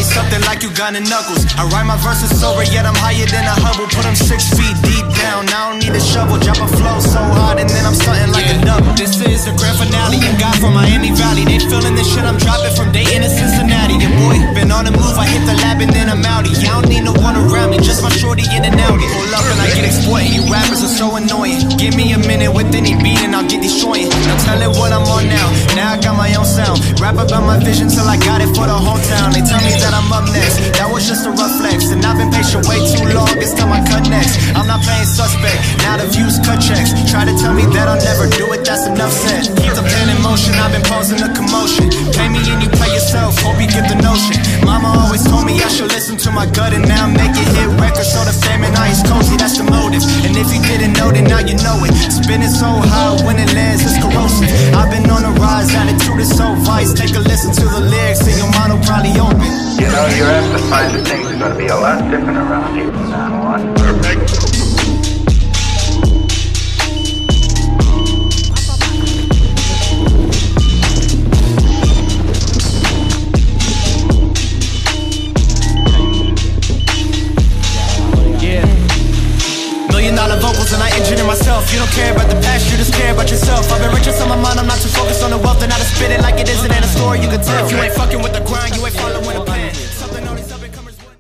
something like you got in knuckles. I write my verses sober, yet I'm higher than a Hubble. Put them 6 feet deep down, I don't need a shovel. Drop a flow so hard and then I'm starting like a double. This is the grand finale, and God from Miami Valley. They feeling this shit I'm dropping from Dayton to Cincinnati. And boy, been on the move, I hit the lab and then I'm outie. I don't need no one around me, just my shorty in and out. Pull up and I get exploited, you rappers are so annoying. Give me a minute with any beat and I'll get destroying. Now tell it what I'm on now, now I got my own sound. Rap about my vision till I got it for the whole town. They tell me that I'm up next, that was just a rough flex. And I've been patient way too long, it's time I cut next. I'm not playing suspect, now the views cut checks. Try to tell me that I'll never do it, that's enough said. Keep the pen in motion, I've been posing a commotion. Pay me and you play yourself, hope you get the notion. Mama always told me I should listen to my gut, and now make it hit records so the fame and I is cozy, that's the motive. And if you didn't know, then now you know it. Spinning so high, when it lands, it's corrosive. I've been on the rise, attitude is so vice. Take a listen to the lyrics and your mind will probably open. You know, you're apt to find that things are going to be a lot different around here from now on. Perfect. $1 million vocals and I engineer myself. You don't care about the past, you just care about yourself. I've been richer on my mind, I'm not too focused on the wealth. And I just spit it like it isn't in a story you can tell. If you ain't fucking with the grind, you ain't following the plan.